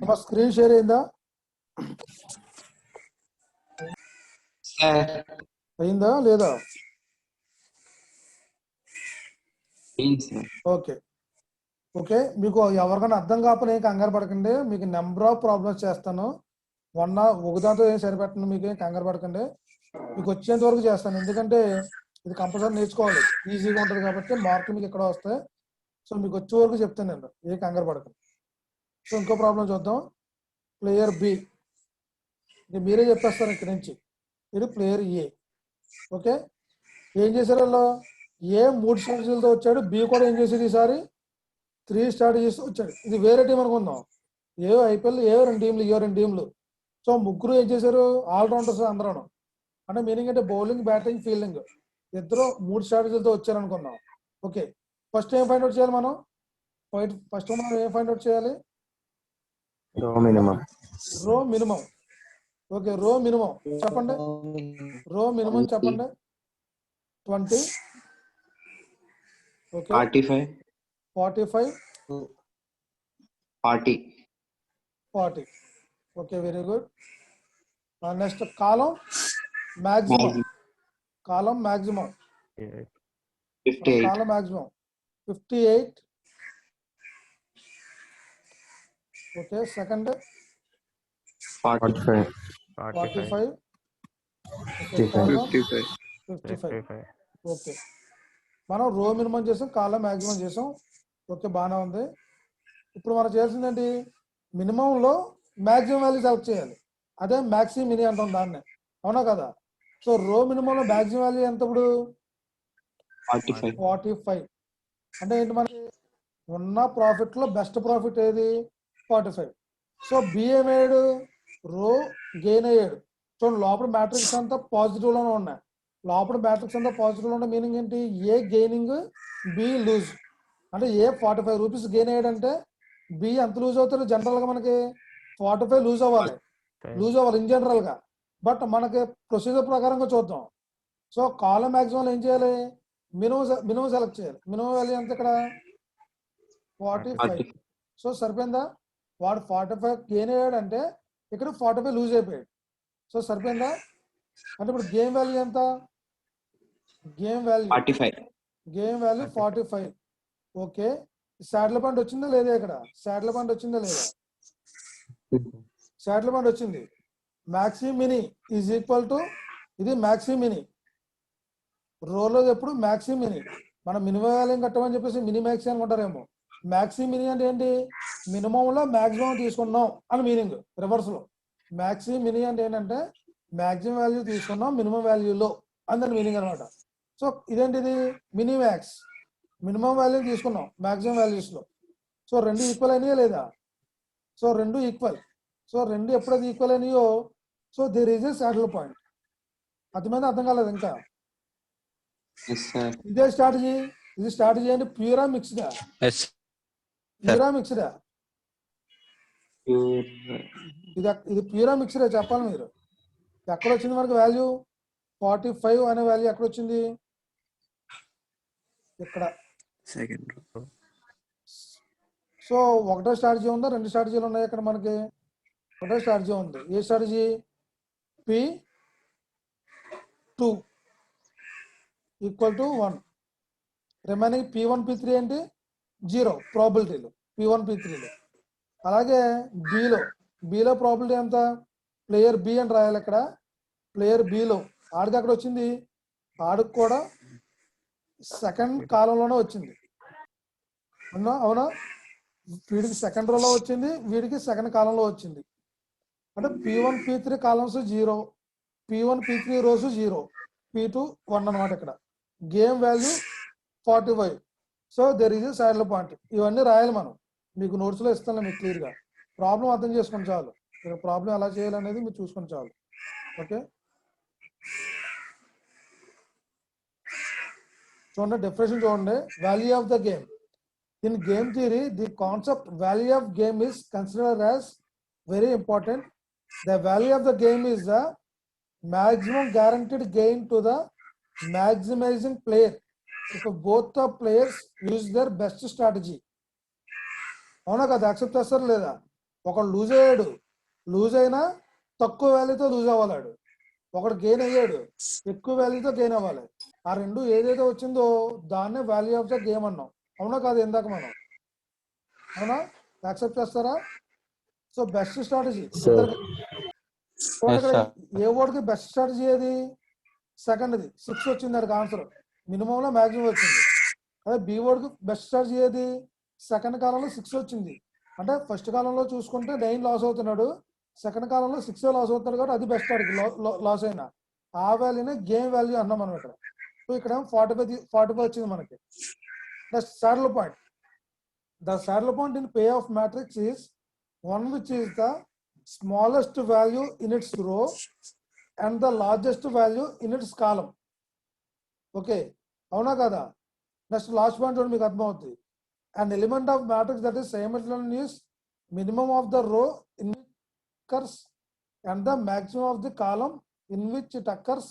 మా screen share అయిందా? అయిందా లేదా? ఓకే ఓకే, మీకు ఎవరికైనా అర్థం కాకపోతే ఏం కంగారు పడకండి. మీకు నెంబర్ ఆఫ్ ప్రాబ్లమ్స్ చేస్తాను. ఒకదాంతో ఏం సరిపెట్టను, మీకు ఏం కంగారు పడకండి. మీకు వచ్చేంత వరకు చేస్తాను, ఎందుకంటే ఇది కంపల్సరీ నేర్చుకోవాలి. ఈజీగా ఉంటుంది కాబట్టి మార్కులు మీకు ఇక్కడ వస్తాయి. సో మీకు వచ్చే వరకు చెప్తాను నేను, ఏ కంగారు పడకండి. సో ఇంకో ప్రాబ్లం చూద్దాం. ప్లేయర్ బి, ఇది మీరే చెప్పేస్తారు ఇక్కడ నుంచి. ఇది ప్లేయర్ ఏ. ఓకే, ఏం చేశారు వాళ్ళు? ఏ 3 స్ట్రాటజీలతో వచ్చాడు, బి కూడా ఏం చేసేది ఈసారి 3 స్ట్రాటజీస్ వచ్చాడు. ఇది వేరే టీం అనుకుందాం. ఏ ఐపీఎల్ ఏ 2 టీంలు, ఏ 2 టీంలు. సో ముగ్గురు ఏం చేశారు? ఆల్రౌండర్స్ అందరూ. అంటే మీనింగ్ అంటే బౌలింగ్, బ్యాటింగ్, ఫీల్డింగ్ ఇద్దరు 3 స్ట్రాటజీలతో వచ్చారు అనుకుందాం. ఓకే, ఫస్ట్ ఏం ఫైండ్ అవుట్ చేయాలి మనం? ఫస్ట్ మనం ఏం ఫైండ్ అవుట్ చేయాలి? రో మినిమం. ఓకే, రో మినిమం చెప్పండి. రో మినిమం చెప్పండి. 20. Okay, 45 40. Okay, very good. Next కాలం మ్యాక్సిమం. 58. Okay, second 45. 55. ఓకే, మనం రో మినిమం చేసాం, కాలం మ్యాక్సిమం చేసాం. ఓకే, బాగానే ఉంది. ఇప్పుడు మనం చేయాల్సిందేంటి? మినిమంలో మ్యాక్సిమం వాల్యూ సెలెక్ట్ చేయాలి. అదే మ్యాక్సీ మినీ అంటాం దాన్ని, అవునా కదా? సో రో మినిమంలో మ్యాక్సిమం వాల్యూ ఎంత? ఇప్పుడు 45. అంటే ఏంటి? మనకి ఉన్న ప్రాఫిట్ లో బెస్ట్ ప్రాఫిట్ ఏది? 45. సో బి ఏమయ్యాడు? రో గెయిన్ అయ్యాడు. చూడండి, లోపల మ్యాట్రిక్స్ అంతా పాజిటివ్ లోనే ఉన్నాయి. లోపల మ్యాట్రిక్స్ అంతా పాజిటివ్ లో ఉన్న మీనింగ్ ఏంటి? ఏ గెయినింగ్, బి లూజ్. అంటే ఏ 45 రూపీస్ గెయిన్ అయ్యాడంటే బి ఎంత లూజ్ అవుతారు? జనరల్ గా మనకి 45 లూజ్ అవ్వాలి ఇన్ జనరల్ గా. బట్ మనకి ప్రొసీజర్ ప్రకారంగా చూద్దాం. సో కాలం మ్యాక్సిమం ఏం చేయాలి? మినిమం సెలెక్ట్ చేయాలి. మినిమం వాల్యూ ఎంత ఇక్కడ? 45. సో సరిపోయిందా? వాడు 45 గెయిన్ అయ్యాడంటే ఇక్కడ 45 లూజ్ అయిపోయాడు. సో సరిపోయిందా? అంటే ఇప్పుడు గేమ్ వాల్యూ ఎంత? Game value 45. ఓకే, శాటిల్ పాయింట్ వచ్చిందా లేదా? ఇక్కడ శాటిల్ పాయింట్ వచ్చిందా లేదా? శాటిల్ పాయింట్ వచ్చింది. Maxi mini is equal to, ఇది మ్యాక్సీ మినీ. రోలో ఎప్పుడు మ్యాక్సీ మినీ. మనం మినిమం వాల్యూ కట్టమని చెప్పేసి మినీ మ్యాక్సీ అనుకుంటారేమో. మ్యాక్సీ మినీ అంటే ఏంటి? మినిమంలో మ్యాక్సిమం తీసుకున్నాం అని మీనింగ్. రివర్స్ లో మ్యాక్సీ మినీ అంటే ఏంటంటే మ్యాక్సిమం వాల్యూ తీసుకున్నాం మినిమం వాల్యూలో అందరి మీనింగ్ అనమాట. సో ఇదేంటిది? Mini max. మినిమం వాల్యూ తీసుకున్నాం మ్యాక్సిమం వాల్యూస్ లో. సో రెండు ఈక్వల్ అయినాయా లేదా? సో రెండు ఈక్వల్. సో రెండు ఎప్పుడైతే ఈక్వల్ అయినాయో so there is a saddle point. అర్థమైందా? అర్థం కాలేదు ఇంకా? ఇదే స్ట్రాటజీ. ఇది స్ట్రాటజీ అంటే ప్యూరా మిక్స్డా? ప్యూరా మిక్స్డా? ఇది ప్యూరా మిక్స్డా చెప్పాలి మీరు. ఎక్కడ వచ్చింది మనకి వాల్యూ? 45 అనే వాల్యూ ఎక్కడ వచ్చింది? ఇక్కడ. సో ఒకటో స్ట్రాటజీ ఉందా? రెండు స్ట్రాటజీలు ఉన్నాయి ఇక్కడ మనకి. ఒకటో స్ట్రాటజీ ఉంది. ఏ strategy? P2 equal to 1. Remaining P1 P3 ఏంటి? 0 ప్రాబిలిటీలు P1 P3లో. అలాగే బిలో ప్రాబిలిటీ ఎంత? ప్లేయర్ బి అని రాయాలి ఇక్కడ. ప్లేయర్ బిలో ఆడికి అక్కడ వచ్చింది, ఆడికి కూడా సెకండ్ కాలంలోనే వచ్చింది. అవునా? వీడికి సెకండ్ రోలో వచ్చింది, వీడికి సెకండ్ కాలంలో వచ్చింది. అంటే P1 P3 columns 0, P1 P3 rose 0, P2 1 అనమాట. ఇక్కడ game value 45. So there is a saddle point. ఇవన్నీ రాయాలి మనం. మీకు నోట్స్లో ఇస్తాను మీకు క్లియర్గా. ప్రాబ్లం అర్థం చేసుకొని చాలు. ప్రాబ్లం ఎలా చేయాలనేది మీరు చూసుకొని చాలు. ఓకే, చూడండి డెఫినేషన్ చూడండి. Value of the game. In game theory, the concept value of game is considered as very important. The value of the game is the maximum guaranteed gain to the maximizing player if both the players use there best strategy. అవునా కదా, accept చేస్తారు లేదా? ఒకడు loose అయ్యాడు, loose అయినా తక్కువ వాల్యూతో loose అవ్వాలాడు, ఒకడు gain అయ్యాడు ఎక్కువ వాల్యూతో గెయిన్ అవ్వాలి. ఆ రెండు ఏదైతే వచ్చిందో దాన్నే వాల్యూ ఆఫ్ ద గేమ్ అన్నాం. అవునా కాదు ఇందాక మనం? అవునా, యాక్సెప్ట్ చేస్తారా? సో బెస్ట్ స్ట్రాటజీ ఇద్దరికి. ఏ ఓడికి బెస్ట్ స్ట్రాటజీ ఏది? సెకండ్ది 6 వచ్చింది దానికి ఆన్సర్, మినిమంలో మ్యాక్సిమం వచ్చింది. అదే బి ఓడికి బెస్ట్ స్ట్రాటజీ ఏది? సెకండ్ కాలంలో 6 వచ్చింది, అంటే ఫస్ట్ కాలంలో చూసుకుంటే 9 లాస్ అవుతున్నాడు, సెకండ్ కాలంలో 6 లాస్ అవుతున్నాడు కాబట్టి అది బెస్ట్ స్ట్రాటజీ. లాస్ అయినా ఆ వాల్యూనే గేమ్ వాల్యూ అన్నాం మనం ఇక్కడ. సో ఇక్కడ 45 వచ్చింది మనకి. The saddle point, the saddle point in payoff matrix is one which is the smallest value in its row and the largest value in its column. Okay, avuna kada? Next last point on meeku artham avutadi. An element of matrix that is simultaneous minimum of the row in which occurs and the maximum of the column in which it occurs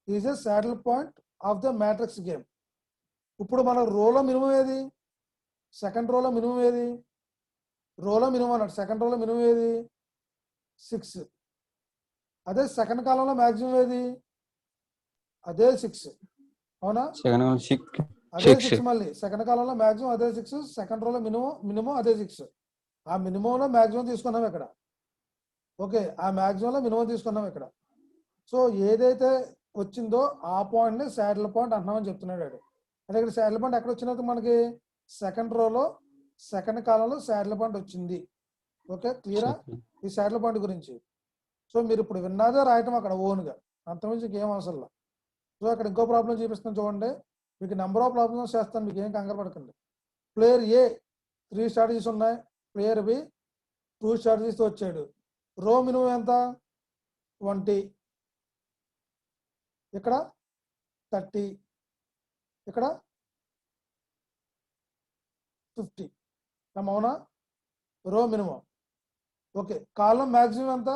is a saddle point of the matrix game. ఇప్పుడు మన రోలో minimum ఏది? Second రోలో minimum ఏది? రోలో minimum అన్నాడు, second రోలో minimum ఏది? 6. అదే సెకండ్ కాలంలో మ్యాక్సిమం ఏది? అదే 6. అవునా, అదే 6. మళ్ళీ సెకండ్ కాలంలో మ్యాక్సిమం అదే 6, సెకండ్ రోలో మినిమం అదే 6. ఆ మినిమంలో మ్యాక్సిమం తీసుకున్నాం ఇక్కడ. ఓకే, ఆ మ్యాక్సిమంలో మినిమం తీసుకున్నాం ఇక్కడ. సో ఏదైతే వచ్చిందో ఆ పాయింట్ని శాడిల్ పాయింట్ అంటున్నామని చెప్తున్నాడు. అంటే ఇక్కడ శాడిల్ పాయింట్ ఎక్కడ వచ్చినట్టు మనకి సెకండ్ రోలో సెకండ్ కాలంలో శాడిల్ పాయింట్ వచ్చింది. ఓకే, క్లియరా ఈ శాడిల్ పాయింట్ గురించి? సో మీరు ఇప్పుడు విన్నాదే రాయటం అక్కడ ఓన్గా, అంతమించి ఏం అవసరం లేదు. సో అక్కడ ఇంకో ప్రాబ్లం చూపిస్తాను చూడండి, మీకు నెంబర్ ఆఫ్ ప్రాబ్లమ్స్ చేస్తాను, మీకు ఏం కంగారు పడకండి. ప్లేయర్ ఏ 3 స్ట్రాటజీస్ ఉన్నాయి, ప్లేయర్ బి 2 స్ట్రాటజీస్ వచ్చాడు. రో మినిమం ఎంత? 20, ఇక్కడ 30, ఇక్కడ 50. అవునా, రో మినిమం. ఓకే, కాలం మ్యాక్సిమం ఎంత?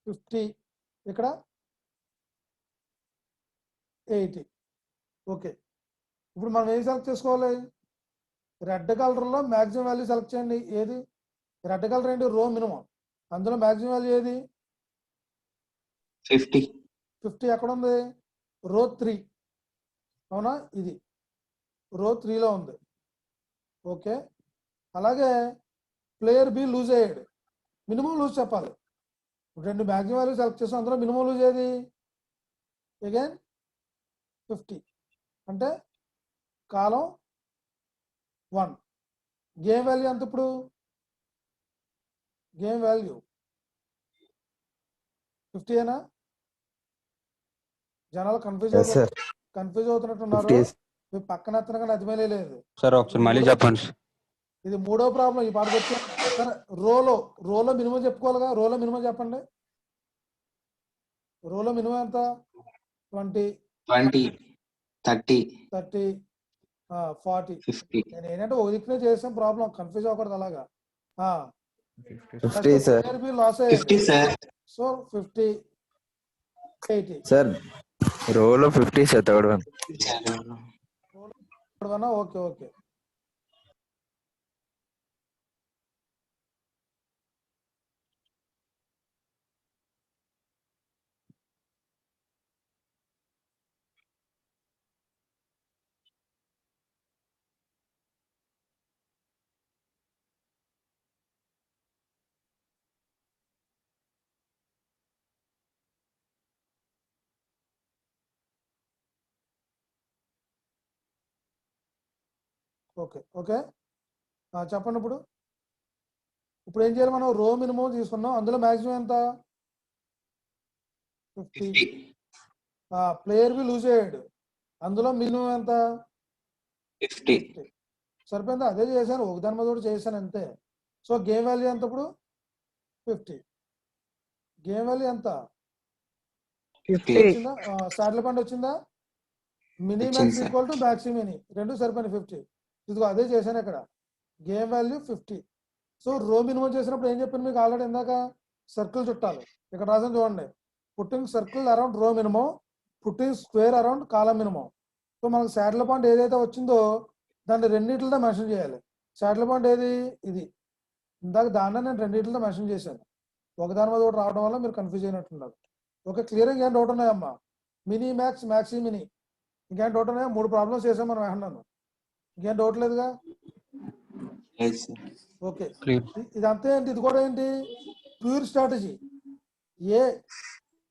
50, ఇక్కడ 80. ఓకే, ఇప్పుడు మనం ఏం సెలెక్ట్ చేసుకోవాలి? రెడ్ కలర్లో మ్యాక్సిమం వాల్యూ సెలెక్ట్ చేయండి. ఏది రెడ్ కలర్ ఏంటి? రో మినిమం, అందులో మ్యాక్సిమం వాల్యూ ఏది? 50. 50 ఎక్కడ ఉంది? రో 3. అవునా, ఇది రో 3లో ఉంది. ఓకే, అలాగే ప్లేయర్ బి లూజ్ అయ్యాడు, మినిమం లూజ్ చెప్పాలి. రెండు మ్యాక్సిమం వాల్యూ సెలెక్ట్ చేస్తాం, అందులో మినిమం లూజ్ ఏది? అగైన్ 50, అంటే కాలం 1. గేమ్ వాల్యూ ఎంత ఇప్పుడు? గేమ్ వాల్యూ 50 ఏనా? జనాలు కన్ఫ్యూజ్ అవుతున్నట్టున్నారు. మీ పక్కన ఎత్తనగా అదిమేలే లేదు సార్. ఒకసారి మళ్ళీ చెప్పండి. ఇది మూడో ప్రాబ్లం ఈ పాటకు వచ్చి. సరే, రోలో మినిమం చెప్పుకోవాలిగా. రోలో మినిమం చెప్పండి. రోలో మినిమం ఎంత? 20, 30, 40, 50. నేను ఏంటంటే ఒక దిక్కునే చేసాం, ప్రాబ్లం కన్ఫ్యూజ్ అవ్వకూడదు అలాగా. 50 సార్. లాస్ అయ్యాడు, సో 50, 80 సార్. రోలో 50 sir, third one. Okay okay, okay okay. చెప్పండి. ఇప్పుడు ఏం చేయాలి? మనం రో మినిమం తీసుకున్నాం, అందులో మ్యాక్సిమం ఎంత? 50. ప్లేయర్ బి లూజ్ అయ్యాడు, అందులో మినిమం ఎంత? 50. సరిపోయిందా? అదే చేశాను, ఒకదాని మీద కూడా చేశాను అంతే. సో గేమ్ వాల్యూ ఎంత ఇప్పుడు? 50. గేమ్ వాల్యూ ఎంత? 50 వచ్చిందా? సాటిల్ పాయింట్ వచ్చిందా? Mini max equal to maxi mini, రెండు సరిపోయినాయి 50. ఇదిగో అదే చేశాను ఇక్కడ, గేమ్ వాల్యూ 50. సో రో మినిమం చేసినప్పుడు ఏం చెప్పాను మీకు ఆల్రెడీ ఇందాక? సర్కిల్ చుట్టాలి. ఇక్కడ రాసాను చూడండి, పుట్టింగ్ సర్కిల్ అరౌండ్ రో మినిమం పుట్టింగ్ స్క్వేర్ అరౌండ్ కాలం మినిమం. సో మనకు శాటిల్ పాయింట్ ఏదైతే వచ్చిందో దాన్ని రెండింటితో మెన్షన్ చేయాలి. శాటిల్ పాయింట్ ఏది, ఇది. ఇందాక దాన్ని నేను రెండింటితో మెన్షన్ చేశాను. ఒకదాని మీద ఒకటి రావడం వల్ల మీరు కన్ఫ్యూజ్ అయినట్టున్నారు. Okay, clear. ఇంకేం డౌట్ ఉన్నాయమ్మా? మినీ మ్యాక్స్, మ్యాక్సీ మినీ, ఇంకేం డౌట్ ఉన్నాయా? 3 ప్రాబ్లమ్స్ చేసాం మనం వేస్తున్నాను. ఇంకేం డౌట్ లేదుగా? ఓకే, ఇదంతా ఏంటి? ఇది కూడా ఏంటి? Pure strategy. ఏ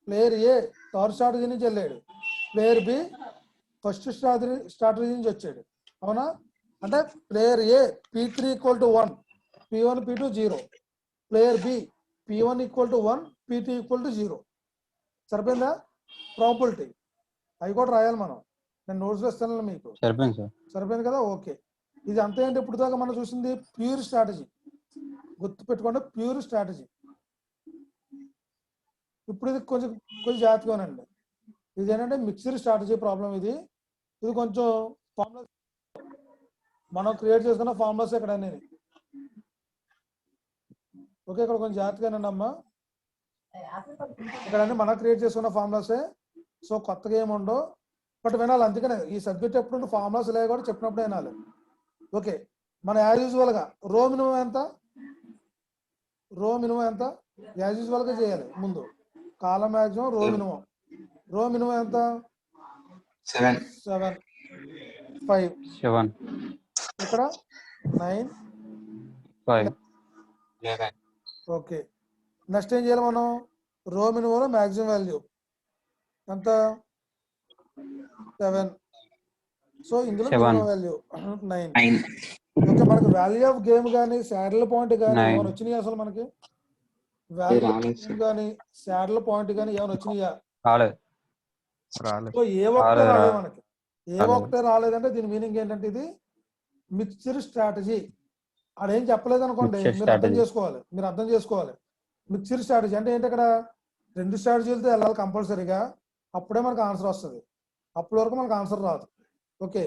ప్లేయర్ ఏ థర్డ్ స్ట్రాటజీ నుంచి వెళ్ళాడు, ప్లేయర్ బి ఫస్ట్ స్ట్రాటజీ నుంచి వచ్చాడు. అవునా? అంటే ప్లేయర్ ఏ P3 = 1, P1 P2 0, player B P1 = 1, P2 = 0. సరిపోయిందా? ప్రాబిలిటీ అవి కూడా రాయాలి మనం. నేను నోట్స్ ఇస్తాను మీకు. సరిపోయింది సార్. సరిపోయింది కదా? ఓకే, ఇది అంతా ఏంటి? ఇప్పుడు దాకా మనం చూసింది ప్యూర్ స్ట్రాటజీ. గుర్తు పెట్టుకోండి, ప్యూర్ స్ట్రాటజీ. ఇప్పుడు ఇది కొంచెం జాగ్రత్తగా ఉండండి. ఇది ఏంటంటే మిక్స్డ్ స్ట్రాటజీ ప్రాబ్లం. ఇది కొంచెం ఫార్ములా మనం క్రియేట్ చేసుకున్న ఫార్ములాస్ ఇక్కడ అనేది. ఓకే, ఇక్కడ కొంచెం జాగ్రత్తగానండి అమ్మా. ఇక్కడ అన్ని మనం క్రియేట్ చేసుకున్న ఫార్ములాసే. సో కొత్తగా ఏమి ఉండవు, బట్ వినాలి. అందుకనే ఈ సబ్జెక్ట్ ఎప్పుడు ఫార్ములాస్ లేవు కూడా చెప్పినప్పుడు వినాలి. ఓకే, మన యాజ్ యూజువల్ గా రో మినిమం ఎంత, యాజ్ యూజువల్ గా చేయాలి. ముందు కాలం మ్యాక్సిమం, రో మినిమం ఎంత? 7 5. ఇక్కడ 9 5. ఓకే, నెక్స్ట్ ఏం చేయాలి మనం? రో మినిమంలో మ్యాక్సిమం వాల్యూ ఎంత? 7. సో ఇందులో మినిమం వాల్యూ 9. ఓకే, మనకు వాల్యూ ఆఫ్ గేమ్ కానీ శాడిల్ పాయింట్ కానీ ఏమైనా వచ్చినాయి అసలు? మనకి వాల్యూ కానీ శాడిల్ పాయింట్ కానీ ఏమైనా వచ్చినాయా? సో ఏ ఒక్కటే రాలేదు మనకి. ఏ ఒక్కటే రాలేదంటే దీని మీనింగ్ ఏంటంటే ఇది మిక్స్డ్ స్ట్రాటజీ. అదేం చెప్పలేదు అనుకోండి, మీరు అర్థం చేసుకోవాలి. మిక్స్డ్ స్ట్రాటజీ అంటే ఏంటి? అక్కడ 2 స్ట్రాటజీలతో వెళ్ళాలి కంపల్సరీగా, అప్పుడే మనకు ఆన్సర్ వస్తుంది. అప్పటి వరకు మనకు ఆన్సర్ రాదు. ఓకే,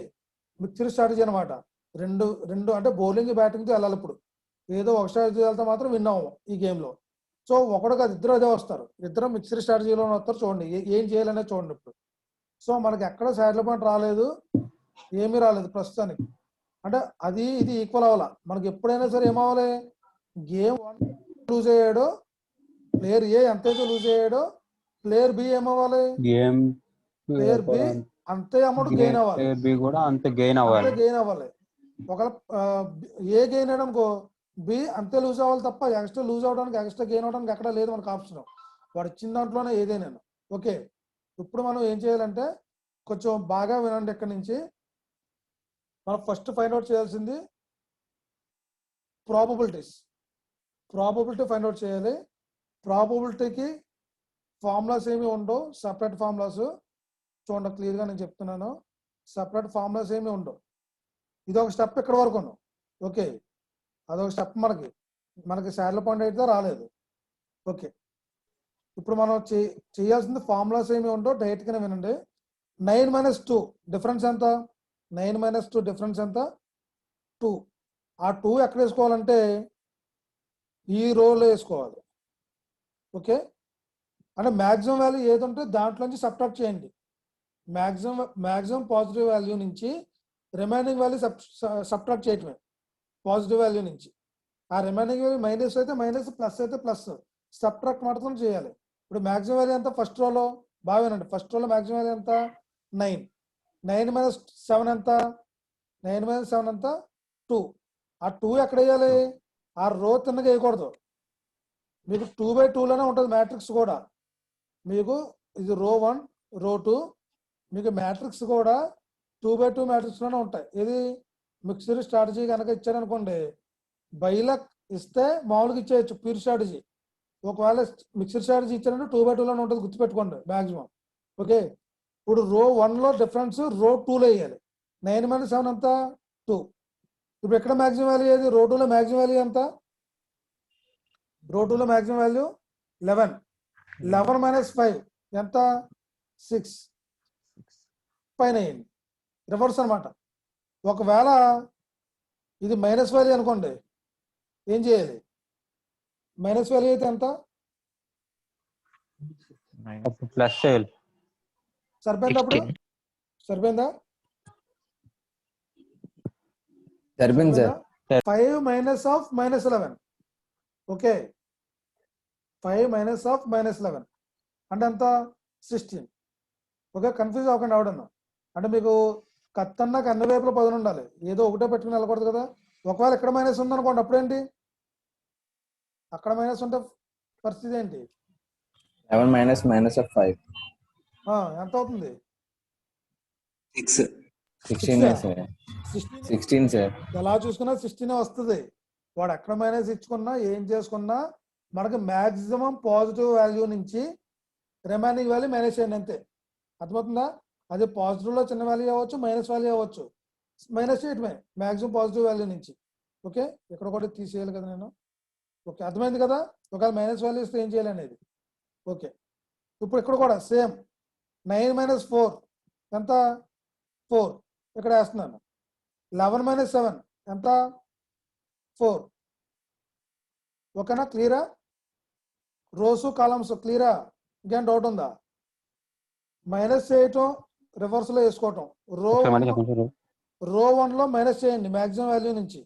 మిక్స్డ్ స్ట్రాటజీ అనమాట. రెండు అంటే బౌలింగ్ బ్యాటింగ్తో వెళ్ళాలి. ఇప్పుడు ఏదో ఒక స్ట్రాటజీ వెళ్తే మాత్రం విన్ అవ్వం ఈ గేమ్లో. సో ఒకడు కాదు, ఇద్దరు అదే వస్తారు. ఇద్దరు మిక్స్డ్ స్ట్రాటజీలో వస్తారు. చూడండి ఏం చేయాలనే చూడండి ఇప్పుడు. సో మనకి ఎక్కడ శాటిల్ పాయింట్ రాలేదు, ఏమీ రాలేదు ప్రస్తుతానికి. అంటే అది ఇది ఈక్వల్ అవ్వాలా. మనకి ఎప్పుడైనా సరే ఏమవ్వాలి? గేమ్ 1 లూజ్ అయ్యాడో, ప్లేయర్ ఏ ఎంతైతే లూజ్ అయ్యాడో ప్లేయర్ బి ఏమవ్వాలి? ప్లేయర్ బి అంతే అమౌంట్ గెయిన్ అవ్వాలి. గెయిన్ అవ్వాలి. ఒకవేళ ఏ గెయిన్ అయ్యాడు అనుకో, బి అంతే లూజ్ అవ్వాలి తప్ప ఎక్స్ట్రా లూజ్ అవడానికి, ఎక్స్ట్రా గెయిన్ అవడానికి ఎక్కడ లేదు మనకు ఆప్షన్. వాడు ఇచ్చిన దాంట్లోనే ఏదైనా. ఓకే, ఇప్పుడు మనం ఏం చేయాలంటే కొంచెం బాగా వినండి. ఇక్కడ నుంచి మనం ఫస్ట్ ఫైండ్ అవుట్ చేయాల్సింది ప్రాబబిలిటీ ఫైండ్ అవుట్ చేయాలి. ప్రాబబిలిటీకి ఫార్ములాస్ ఏమి ఉండవు, సపరేట్ ఫార్ములాస్. చూడండి క్లియర్గా నేను చెప్తున్నాను, సపరేట్ ఫార్ములాస్ ఏమి ఉండవు. ఇదొక స్టెప్ ఇక్కడ వరకు. ఓకే, అదొక స్టెప్. మనకి శాటిల్ పాయింట్ అయితే రాలేదు. ఓకే, ఇప్పుడు మనం చేయాల్సింది ఫార్ములాస్ ఏమి ఉండవు, డైరెక్ట్గానే వినండి. 9 - 2 డిఫరెన్స్ ఎంత? 9 - 2 డిఫరెన్స్ ఎంత? 2. ఆ 2 ఎక్కడ వేసుకోవాలంటే ఈ రోలో వేసుకోవాలి. ఓకే, అంటే మ్యాక్సిమం వాల్యూ ఏది ఉంటే దాంట్లోంచి సబ్ట్రాక్ట్ చేయండి. మ్యాక్సిమం పాజిటివ్ వాల్యూ నుంచి రిమైనింగ్ వాల్యూ సబ్ట్రాక్ట్ చేయటమే. పాజిటివ్ వాల్యూ నుంచి ఆ రిమైనింగ్ వాల్యూ మైనస్ అయితే మైనస్, ప్లస్ అయితే ప్లస్, సబ్ట్రాక్ట్ మాత్రం చేయాలి. ఇప్పుడు మ్యాక్సిమం వాల్యూ ఎంత ఫస్ట్ రోలో? బాగానండి, ఫస్ట్ రోలో మ్యాక్సిమం వాల్యూ ఎంత? 9. 9 - 7 ఎంత? 9 - 7 ఎంత? 2. ఆ 2 ఎక్కడ వేయాలి? ఆ రో తిన్నగా వేయకూడదు. మీకు 2/2లోనే ఉంటుంది మ్యాట్రిక్స్ కూడా. మీకు ఇది రో 1, రో 2. మీకు మ్యాట్రిక్స్ కూడా 2/2 మ్యాట్రిక్స్లోనే ఉంటాయి. ఇది మిక్స్డ్ స్ట్రాటజీ కనుక ఇచ్చారనుకోండి, బైలక్ ఇస్తే మామూలుగా ఇచ్చేయచ్చు ప్యూర్ స్ట్రాటజీ. ఒకవేళ మిక్స్డ్ స్ట్రాటజీ ఇచ్చారంటే 2/2లోనే ఉంటుంది, గుర్తుపెట్టుకోండి మ్యాక్సిమం. ఓకే, ఇప్పుడు రో 1లో డిఫరెన్స్ రో 2లో వేయాలి. 9 - 7 ఎంత? 2. ఇప్పుడు ఎక్కడ మ్యాక్సిమం వాల్యూ ఏది? రో 2లో మ్యాక్సిమం వాల్యూ ఎంత? రో 2లో మ్యాక్సిమం వాల్యూ 11. 11 - 5 ఎంత? 6. పైన వేయండి, రివర్స్ అనమాట. ఒకవేళ ఇది మైనస్ వాల్యూ అనుకోండి, ఏం చేయాలి? మైనస్ వాల్యూ అయితే ఎంత? ప్లస్ చేయాలి. సరిపోయింది అప్పుడు 16. సరిపోయిందా సరిపోయింది sir. 5 minus of -11 okay 5 minus of -11 అంటే ఎంత 16 ఓకే కన్ఫ్యూజ్ అవ్వకండి అవడన్నా అంటే మీకు కత్తన్నాక అన్ని వైపులో 10 ఉండాలి ఏదో ఒకటే పెట్టుకుని వెళ్ళకూడదు కదా ఒకవేళ ఇక్కడ మైనస్ ఉందనుకోండి అప్పుడేంటి అక్కడ మైనస్ ఉంటే పరిస్థితి ఏంటి 11 minus of 5. ఎంత అవుతుంది 6. 16 సార్. 16 16 సార్. ఎలా చూసుకున్నా 16 వస్తుంది వాడు ఎక్కడ మైనస్ ఇచ్చుకున్నా ఏం చేసుకున్నా మనకి మాక్సిమం పాజిటివ్ వాల్యూ నుంచి రిమైనింగ్ వాల్యూ మైనస్ చేయండి అంతే అర్థమవుతుందా అది పాజిటివ్ లో చిన్న వాల్యూ అవ్వచ్చు మైనస్ వాల్యూ అవ్వచ్చు మైనస్ చేయటమే మాక్సిమం పాజిటివ్ వాల్యూ నుంచి ఓకే ఇక్కడ కూడా తీసేయాలి కదా నేను ఓకే అర్థమైంది కదా ఒకవేళ మైనస్ వాల్యూ ఇస్తే ఏం చేయాలి అనేది ఓకే ఇప్పుడు ఇక్కడ కూడా సేమ్ 9 మైనస్ 4 ఎంత 4 ఇక్కడ వేస్తున్నాను 11 మైనస్ 7 ఎంత 4 ఓకేనా క్లియరా రోస్ కాలమ్స్ క్లియరా ఇంకేం డౌట్ ఉందా మైనస్ చేయటం రివర్స్ లో వేసుకోవటం రో 1 లో మైనస్ చేయండి మాక్సిమం వాల్యూ నుంచి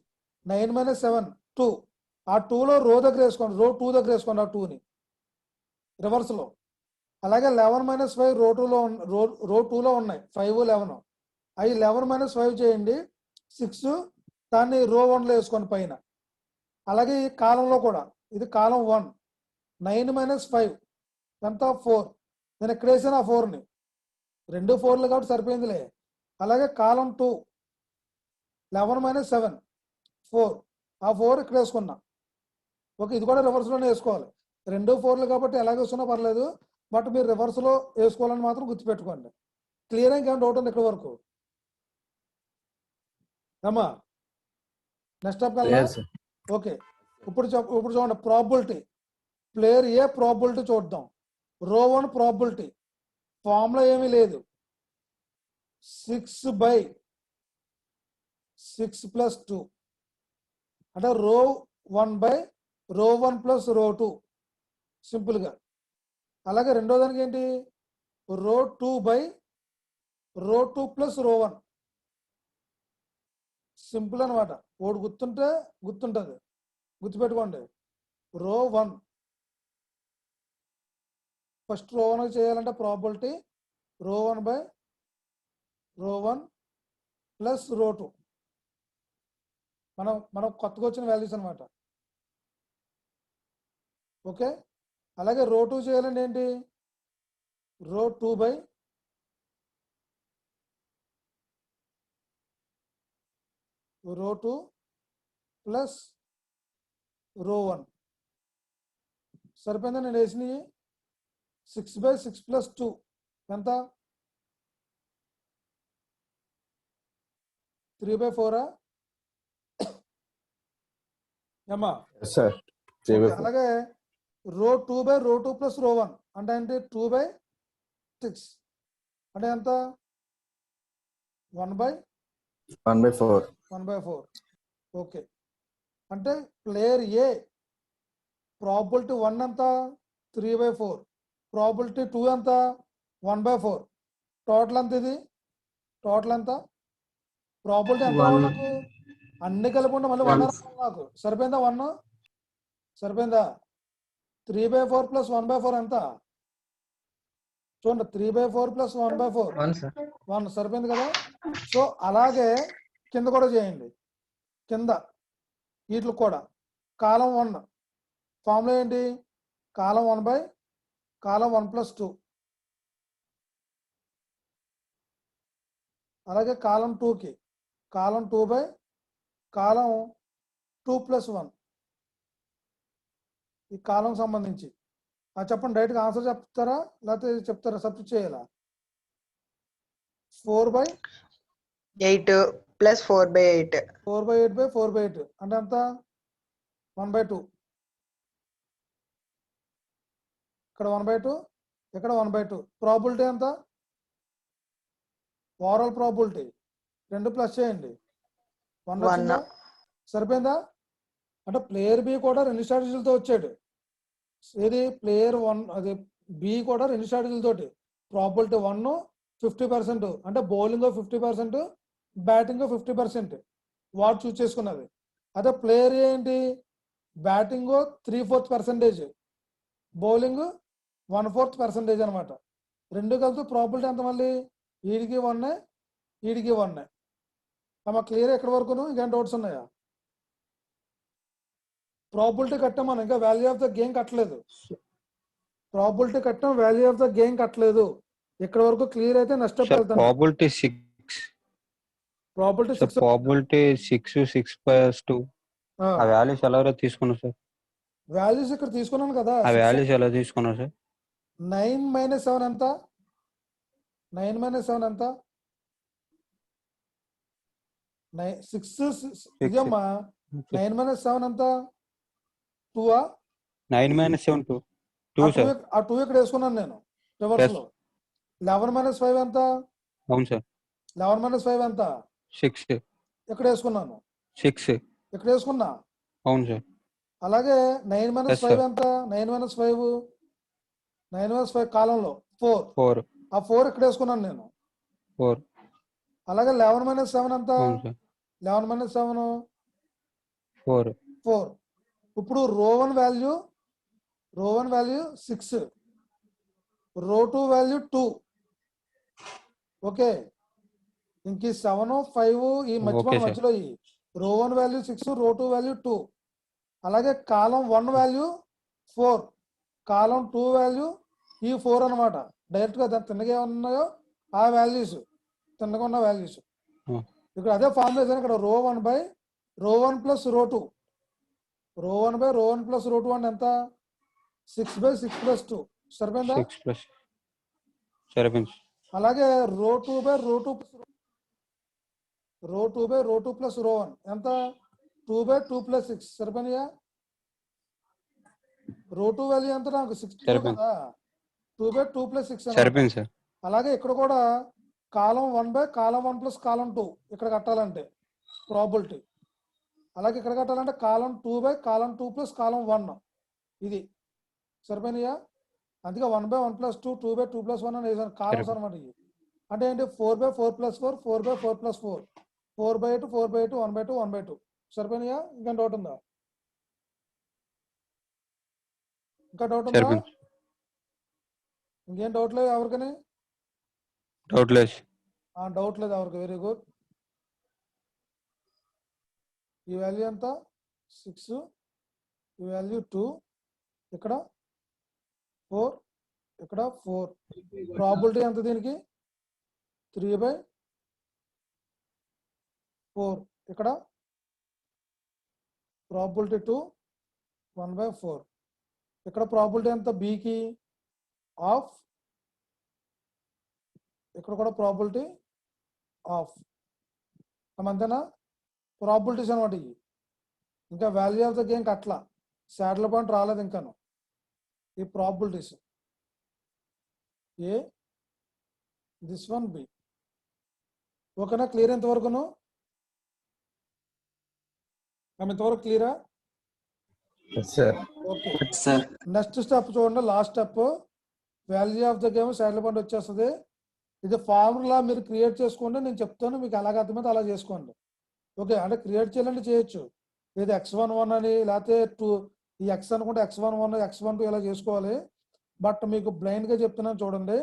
9 మైనస్ 7 2 ఆ 2 లో రో దగ్గర వేసుకోండి రో 2 దగ్గర వేసుకోండి ఆ 2ని రివర్స్ లో అలాగే 11 మైనస్ 5 రో 2 లో రో 2 లో ఉన్నాయి 5 11 అవి 11 మైనస్ 5 చేయండి 6 దాన్ని రో 1 లో వేసుకోండి పైన అలాగే ఈ కాలంలో కూడా ఇది కాలం 1 9 మైనస్ 5 ఎంత 4 నేను ఇక్కడ వేసాను ఆ 4ని 2 4లు కాబట్టి సరిపోయిందిలే అలాగే కాలం 2 11 మైనస్ 7 4 ఆ 4 ఇక్కడ వేసుకున్నా ఓకే ఇది కూడా రివర్స్ లోనే వేసుకోవాలి 2 4లు కాబట్టి ఎలాగ వేసుకున్నా పర్లేదు బట్ మీరు రివర్స్ లో వేసుకోవాలని మాత్రం గుర్తుపెట్టుకోండి క్లియర్ ఇంకేం డౌట్ ఉంది ఇక్కడ వరకు అమ్మా నెక్స్ట్ స్టెప్ కల్లా ఓకే ఇప్పుడు చూడండి ప్రాబిలిటీ ప్లేయర్ ఏ ప్రాబిలిటీ చూద్దాం రో 1 ప్రాబిలిటీ ఫార్ములా ఏమీ లేదు 6/6 ప్లస్ 2 అంటే రో 1/రో 1 ప్లస్ రో 2 సింపుల్గా అలాగే రెండో దానికి ఏంటి రో 2/రో 2 ప్లస్ రో 1 సింపుల్ అనమాట ఒకటి గుర్తుంటే గుర్తుంటుంది గుర్తుపెట్టుకోండి రో 1 ఫస్ట్ రో 1 చేయాలంటే ప్రాబిలిటీ రో 1/రో 1 ప్లస్ రో 2 మనం కొత్తగా వచ్చిన వాల్యూస్ అనమాట ఓకే అలాగే రో 2 చేయాలంటే ఏంటి రో 2/రో 2 ప్లస్ రో 1 సరిపోయిందా నేను వేసినవి 6/6 ప్లస్ 2 ఎంత 3/4 ఏమ్మా సార్. అలాగే రో 2/రో 2 ప్లస్ రో 1 అంటే ఏంటి 2/6 అంటే ఎంత 1/4 ఓకే అంటే ప్లేయర్ ఏ ప్రాబిలిటీ 1 ఎంత 3/4 ప్రాబిలిటీ 2 ఎంత 1/4 టోటల్ ఎంత ఇది టోటల్ ఎంత ప్రాబిలిటీ ఎంత రావాలి నాకు అన్ని కలుపుకుంటే మళ్ళీ 1 రావాలి నాకు సరిపోయిందా 1 సరిపోయిందా 3/4 ప్లస్ 1/4 ఎంత చూడండి 3/4 ప్లస్ 1/4 1 సరిపోయింది కదా సో అలాగే కింద కూడా చేయండి కింద వీటికి కూడా కాలం 1 ఫార్ములా ఏంటి కాలం 1/కాలం 1 ప్లస్ 2 అలాగే కాలం 2కి కాలం 2/కాలం 2 ప్లస్ 1 ఈ కాలం సంబంధించి చెప్పండి డైరెక్ట్గా ఆన్సర్ చెప్తారా లేకపోతే చెప్తారా సబ్స్టిట్యూట్ చేయాలా 4/8 ప్లస్ 4/8 4/8 అంటే ఎంత 1/2 ఇక్కడ 1/2 ఇక్కడ 1/2 ప్రాబిలిటీ ఎంత ఓవరాల్ ప్రాబిలిటీ 2 ప్లస్ చేయండి 1 వచ్చిందా సరిపోయిందా అంటే ప్లేయర్ బి కూడా 2 స్ట్రాటజీలతో వచ్చాడు ఏది ప్లేయర్ 1 అది బి కూడా 2 స్ట్రాటజీలతోటి ప్రాబిలిటీ 1 50%, అంటే బౌలింగ్ 50%, బ్యాటింగ్ 50% వాడు చూస్ చేసుకున్నది. అదే ప్లేయర్ ఏంటి, బ్యాటింగ్ 3/4%, బౌలింగ్ 1/4% అనమాట. రెండు కలిసి ప్రాబిలిటీ ఎంత మళ్ళీ, వీడికి 1 వీడికి 1. అమ్మ క్లియర్ ఎక్కడి వరకును, ఇంకేం డౌట్స్ ఉన్నాయా? ప్రాబిలిటీ కట్టాం మనం, ఇంకా వాల్యూ ఆఫ్ ద గేమ్ కట్టలేదు. ప్రాబిలిటీ కట్టాం, వాల్యూ ఆఫ్ ద గేమ్ కట్టలేదు. ఇక్కడ వరకు క్లియర్ అయితే నెక్స్ట్ స్టెప్ వెళ్తాను. ప్రాబిలిటీ 6. Probability sir 6. ప్రాబిలిటీ 6/2. ఆ వాల్యూస్ ఎలా తీసుకున్నారు సార్? వాల్యూస్ ఇక్కడ తీసుకున్నాను కదా. ఆ వాల్యూస్ ఎలా తీసుకున్నారు సార్? 9 - 7 ఎంత? 9 - 7 ఎంత? 6 ఇదమ్మా. 9 - 7 ఎంత? 2. 9 - 7 2 సార్. ఆ 2 ఇక్కడ వేసుకున్నాను నేను రివర్స్ లో. 11 - 5 ఎంత? అవును సార్. 11 - 5 ఎంత? 6. ఇక్కడ వేసుకున్నాను. 6 ఇక్కడ వేసుకున్నా. అవును సార్. అలాగే 9 - 5 ఎంత? 9 - 5 9 - 5 కాలంలో 4. ఆ 4 ఇక్కడ వేసుకున్నాను నేను. 4. అలాగే 11 - 7 ఎంత? అవును సార్. 11 - 7 4. 4. ఇప్పుడు రో 1 వాల్యూ 6, రో 2 వాల్యూ 2. ఓకే, ఇంక 7 5 ఈ మధ్యలో ఈ రో 1 వాల్యూ 6, రో 2 వాల్యూ 2. అలాగే కాలం 1 వాల్యూ 4, కాలం 2 వాల్యూ ఈ 4 అనమాట. డైరెక్ట్ గా దాని తిన్నగా ఉన్నాయో ఆ వాల్యూస్, తిన్నగా ఉన్న వాల్యూస్ ఇక్కడ అదే ఫార్ములేషన్. ఇక్కడ రో 1 బై రో 1 ప్లస్ రో 2, రో 1 బై రో 1 ప్లస్ రో 2 అంటే ఎంత? 6/6 + 2 సరిపోయిందా? 6 సరిపోయింది. అలాగే రో 2 బై రో 2 ప్లస్ రో 1 ఎంత? 2/2 + 6 సరిపోయినాయా? రో 2 వాల్యూ ఎంత నాకు? 62 కదా. 2/2 + 6 సరిపోయింది సార్. అలాగే ఇక్కడ కూడా కాలం 1 బై కాలం 1 ప్లస్ కాలం 2 ఇక్కడ కట్టాలంటే ప్రాబిలిటీ. అలాగే ఇక్కడ కట్టాలంటే కాలం 2 బై కాలం 2 ప్లస్ కాలం 1 ఇది సరిపోయినాయా? అందుకే 1/1 + 2, 2/2 + 1 అని కాలమ్స్ అనమాట. ఇది అంటే ఏంటి? 4/4 + 4, 4/4 + 4, 4/8, 4/8, 1/2, 1/2 సరిపోయినాయా? ఇంకా డౌట్ ఉందా? ఇంకేం డౌట్ లేదు ఎవరికని? డౌట్ లేదు ఎవరికి? Very good. ఈ వాల్యూ ఎంత? 6, ఈ వాల్యూ 2, ఇక్కడ 4, ఇక్కడ 4. ప్రాబిలిటీ ఎంత దీనికి? 3/4. ఇక్కడ ప్రాబిలిటీ 2, 1/4. ఇక్కడ ప్రాబిలిటీ ఎంత? బికి ఆఫ్. ఇక్కడ కూడా ప్రాబిలిటీ ఆఫ్. అంతేనా? ప్రాబిలిటీస్ అనమాట ఇవి. ఇంకా వాల్యూ ఆఫ్ ద గేమ్ అట్లా శాటిల్ పాయింట్ రాలేదు ఇంకాను. ఈ probabilities A, this one B. ఓకేనా? క్లియర్ ఎంతవరకును? ఇంతవరకు క్లియరా? ఓకే, నెక్స్ట్ స్టెప్ చూడండి. Last step value of the game saddle point వచ్చేస్తుంది. ఇది ఫార్ములా మీరు క్రియేట్ చేసుకోండి, నేను చెప్తాను మీకు ఎలాగ అర్థమైతే అలా చేసుకోండి. ఓకే, అంటే క్రియేట్ చేయాలంటే చేయొచ్చు. ఇది x11 అని, లేకపోతే 2 ఈ x అనుకుంటే x11, x12 ఇలా చేసుకోవాలి. బట్ మీకు బ్లైండ్ గా చెప్తున్నాను చూడండి.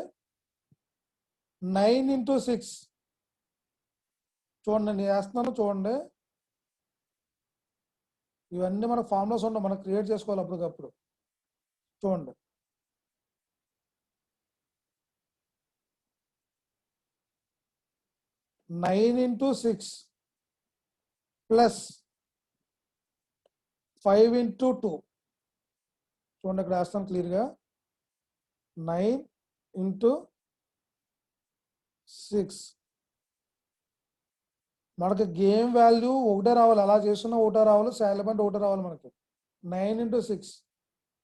9 × 6 చూడండి, నేను వేస్తున్నాను చూడండి. ఇవన్నీ మన ఫార్ములాస్ ఉండవు, మనం క్రియేట్ చేసుకోవాలి అప్పటికప్పుడు. చూడండి, 9 × 6 ప్లస్ 5 × 2. చూడండి ఇక్కడ వేస్తాను క్లియర్గా. 9 × 6 మనకి గేమ్ వాల్యూ ఒకటే రావాలి. అలా చేస్తున్నా ఒకటే రావాలి, శాటిల్ పాయింట్ ఒకటే రావాలి మనకి. 9 × 6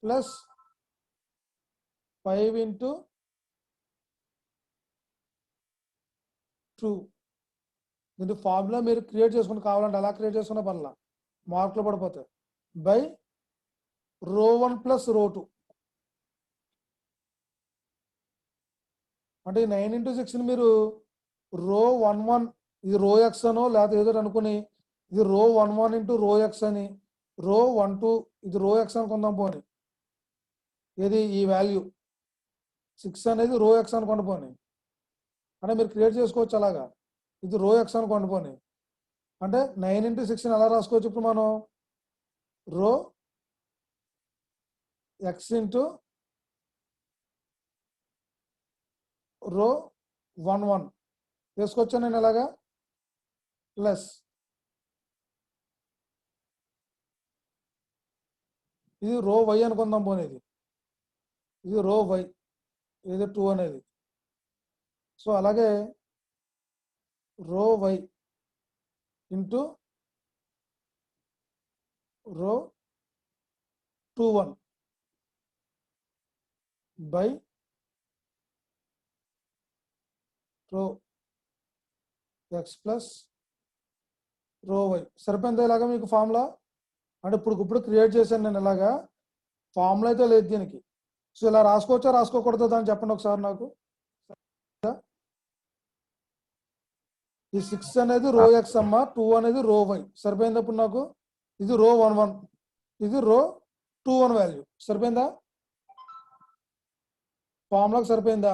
ప్లస్ 5 × 2. దీని ఫార్ములా మీరు క్రియేట్ చేసుకుని కావాలంటే అలా క్రియేట్ చేసుకున్న పర్లా, మార్కులు పడిపోతాయి. బై రో 1 ప్లస్ రో 2. అంటే ఈ 9 × 6 మీరు రో 1 ఇది రో ఎక్స్ అనో లేకపోతే ఏదో అనుకుని ఇది రో 1 రో ఎక్స్ అని రో 1 ఇది రో ఎక్స్ అనుకుందాం పోనీ. ఏది ఈ వాల్యూ 6 అనేది రో ఎక్స్ అనుకోండి పోనీ. అంటే మీరు క్రియేట్ చేసుకోవచ్చు అలాగా. ఇది రో ఎక్స్ అనుకోండి పోనీ. అంటే 9 × 6 ఎలా రాసుకోవచ్చు ఇప్పుడు మనం? రో ఎక్స్ ఇంటూ రో 1 వేసుకోవచ్చా నేను ఎలాగా? ప్లస్ ఇది రో వై అనుకుందాం పోనేది. ఇది రో వై ఇది 2 అనేది. సో అలాగే రో వై ఇంటూ రో 21 బై రో ఎక్స్ ప్లస్ రో వై. సరిపోయిందా ఇలాగా మీకు ఫార్ములా? అంటే ఇప్పుడు క్రియేట్ చేశాను నేను ఇలాగా. ఫార్ములా అయితే లేదు దీనికి. సో ఇలా రాసుకోవచ్చా రాసుకోకూడదు అని చెప్పండి ఒకసారి నాకు. ఈ 6 అనేది రో ఎక్స్ అమ్మ, 2 అనేది రో వై. సరిపోయిందా ఇప్పుడు నాకు? ఇది రో 1 ఇది రో 21 వాల్యూ. సరిపోయిందా? ఫార్ములాకి సరిపోయిందా?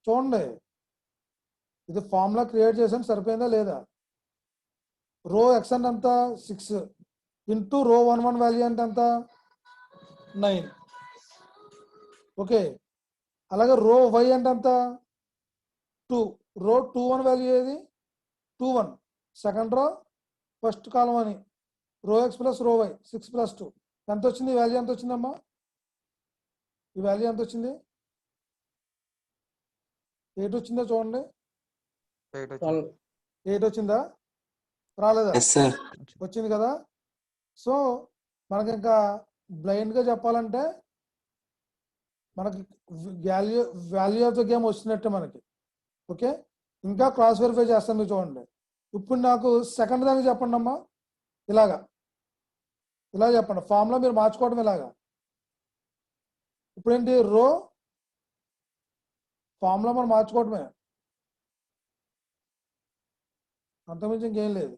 చూడండి, ఇది ఫార్ములా క్రియేట్ చేసాను. సరిపోయిందా లేదా? రో ఎక్స్ అంటే ఎంత? 6 ఇంటూ రో 1 వాల్యూ అంటే ఎంత? 9. ఓకే. అలాగే రో వై అంటే ఎంత? 2. రో 21 వాల్యూ ఏది? 21 సెకండ్ రో ఫస్ట్ కాలం అని. రో ఎక్స్ ప్లస్ రో వై 6 + 2 ఎంత వచ్చింది? ఈ వాల్యూ ఎంత వచ్చిందమ్మా? ఈ వాల్యూ ఎంత వచ్చింది? 8 వచ్చిందా? చూడండి, 8 వచ్చిందా? రాలేదా? వచ్చింది కదా. సో మనకి ఇంకా బ్లైండ్గా చెప్పాలంటే మనకి వాల్యూ ఆఫ్ ద గేమ్ వచ్చినట్టే మనకి. ఓకే, ఇంకా క్రాస్ వెరిఫై చేస్తాను మీరు చూడండి. ఇప్పుడు నాకు సెకండ్ దానికి చెప్పండి అమ్మా. ఇలా చెప్పండి. ఫార్ములా మీరు మార్చుకోవడం ఇలాగా. ఇప్పుడేంటి? రో ఫార్ములా మనం మార్చుకోవడమే, అంతమించి ఇంకేం లేదు.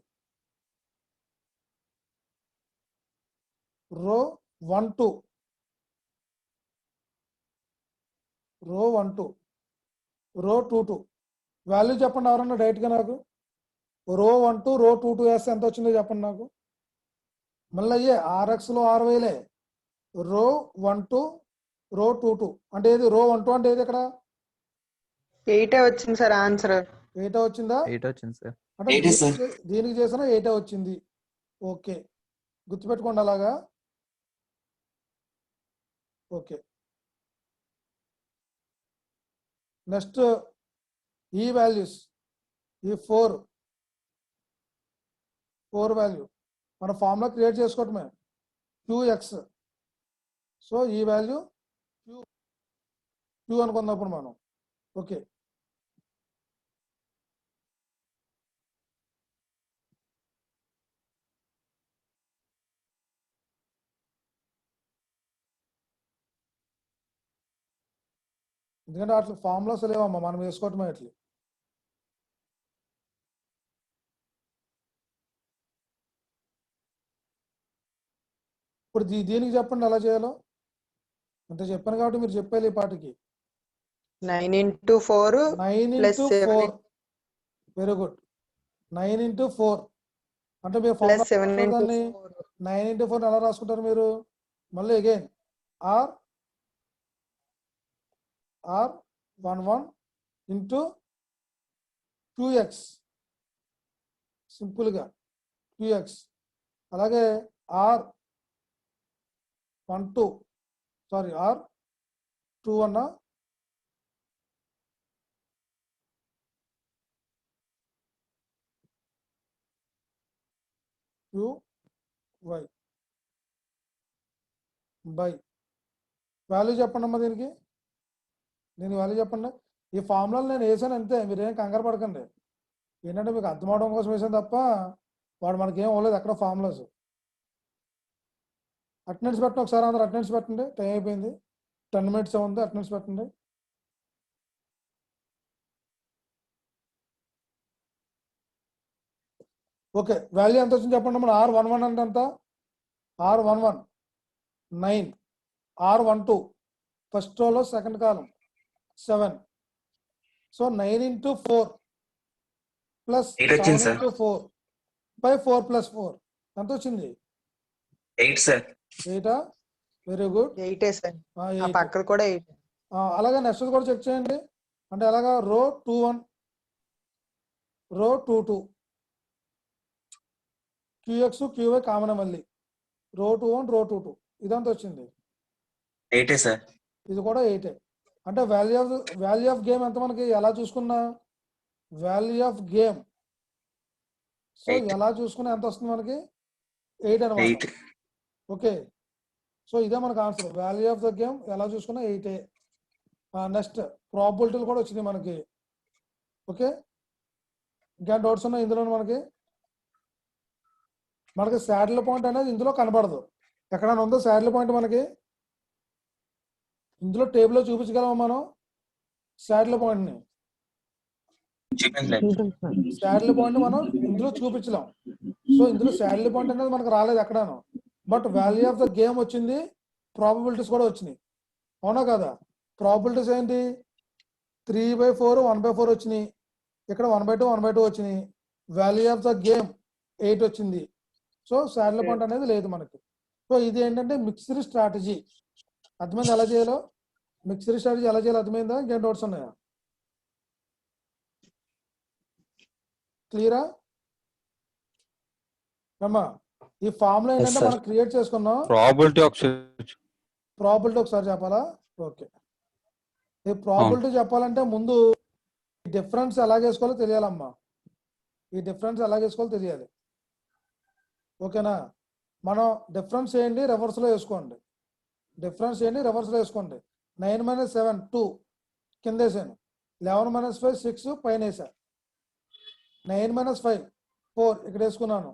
రో 1 2 రో 1 2 రో 2 2 వాల్యూ చెప్పండి ఎవరన్నా డైరెక్ట్గా నాకు. రో 1 2 రో 2 2 వేస్తే ఎంత వచ్చిందో చెప్పండి నాకు. మళ్ళీ అయ్యే ఆర్ఎక్స్లో ఆర్వైలే. రో 1 2 రో 2 2 అంటే ఏది? రో 1 2 అంటే ఏది ఇక్కడ? 8 వచ్చింది సార్ ఆన్సర్. 8 వచ్చిందా? 8 వచ్చింది సార్. అంటే దీనికి చేసిన 8 వచ్చింది. ఓకే, గుర్తుపెట్టుకోండి అలాగా. ఓకే, నెక్స్ట్ ఈ వాల్యూస్, ఈ 4 వాల్యూ మన ఫార్ములా క్రియేట్ చేసుకోవటమే. QX. సో ఈ వాల్యూ Q అనుకున్నప్పుడు మనం. ఓకే, ఎందుకంటే అట్లా ఫార్ములాస్ లేవమ్మా, మనం వేసుకోవటమే అట్లా. ఇప్పుడు దీనికి చెప్పండి ఎలా చేయాలో. అంత చెప్పాను కాబట్టి మీరు చెప్పాలి ఈ పాటికి. 9 × 4 9 plus × 7 4 వెరీ గుడ్. 9 × 4 అంటే మీరు plus 7 ఫార్ములా × దాన్ని 4. 9 × 4 ఎలా రాసుకుంటారు మీరు? మళ్ళీ అగైన్ ఆర్ 11 ఇంటూ QX సింపుల్గా QX. అలాగే R12 sorry R21 QY by value చెప్పండి అమ్మా దీనికి వాల్యూ చెప్పండి. ఈ ఫార్ములాలు నేను వేసాను అంతే, మీరేం కంగారు పడకండి. ఏంటంటే మీకు అర్థం అవడం కోసం వేసాను తప్ప వాడు మనకేం అవ్వలేదు ఎక్కడ ఫార్ములాస్. అటెండెన్స్ పెట్టండి ఒకసారి, అందరూ అటెండెన్స్ పెట్టండి, టైం అయిపోయింది. 10 minutes ఉంది, అటెండెన్స్ పెట్టండి. ఓకే, వాల్యూ ఎంత వచ్చింది చెప్పండి. మన R11 అంటే ఎంత? R11 9, R12 ఫస్ట్ రోలో second column 7. So 9 into 4 plus 7 into 4 by 4 plus 4 ఎంత వచ్చింది? 8 సార్. 8. Very good. 8 సార్. ఆ 8. పక్కన కూడా 8. అలాగే నెక్స్ట్ కూడా చెక్ చేయండి. అంటే అలాగా రో 21, రో 22, QX QY కామన్ మళ్ళీ రో 21, రో 22 ఇదంతా వచ్చింది 8 సార్. ఇది కూడా 8. అంటే వాల్యూ ఆఫ్ గేమ్ ఎంత మనకి ఎలా చూసుకున్నా? Value of game so 8. ఎలా చూసుకున్నా ఎంత వస్తుంది మనకి? 8 అనమాట. 8. ఓకే, సో ఇదే మనకు answer. Value of the game ఎలా చూసుకున్నా 8. నెక్స్ట్ ప్రాబిలిటీలు కూడా వచ్చింది మనకి. ఓకే, ఇంకా డౌట్స్ ఉన్నాయి ఇందులో? మనకి శాడిల్ పాయింట్ అనేది ఇందులో కనబడదు. ఎక్కడైనా ఉందో శాడిల్ పాయింట్ మనకి? ఇందులో టేబుల్లో చూపించగలమా మనం శాడిల్ పాయింట్ని? శాడిల్ పాయింట్ మనం ఇందులో చూపించలేం. సో ఇందులో శాడిల్ పాయింట్ అనేది మనకు రాలేదు ఎక్కడాను. But value of the game వచ్చింది, ప్రాబబిలిటీస్ కూడా వచ్చినాయి. అవునా కదా? ప్రాబబిలిటీస్ ఏంటి? 3/4 1/4 వచ్చినాయి. ఇక్కడ 1/2 1/2 వచ్చినాయి. వాల్యూ ఆఫ్ ద గేమ్ 8 వచ్చింది. సో శాడిల్ పాయింట్ అనేది లేదు మనకి. సో ఇది ఏంటంటే మిక్స్డ్ స్ట్రాటజీ. అర్థమైంది ఎలా చేయాలో? మిక్స్డ్ స్ట్రాటజీ ఎలా చేయాలో అర్థమైందా? ఇంకేం డౌట్స్ ఉన్నాయా? క్లియరా అమ్మా? ఈ ఫార్ములా ఏంటంటే మనం క్రియేట్ చేసుకున్నాం. ప్రాబిలిటీ ఒకసారి చెప్పాలా? ఓకే, ఈ ప్రాబిలిటీ చెప్పాలంటే ముందు డిఫరెన్స్ ఎలా చేసుకోవాలో తెలియాలమ్మా. ఈ డిఫరెన్స్ ఎలా చేసుకోవాలో తెలియాలి. ఓకేనా? మనం డిఫరెన్స్ చేయండి, రివర్స్లో వేసుకోండి. డిఫరెన్స్ చేయండి, రివర్స్లో వేసుకోండి. 9 - 7 2 కింద వేసాను. 11 - 5 6 పైన వేసా. 9 - 5 4 ఇక్కడ వేసుకున్నాను.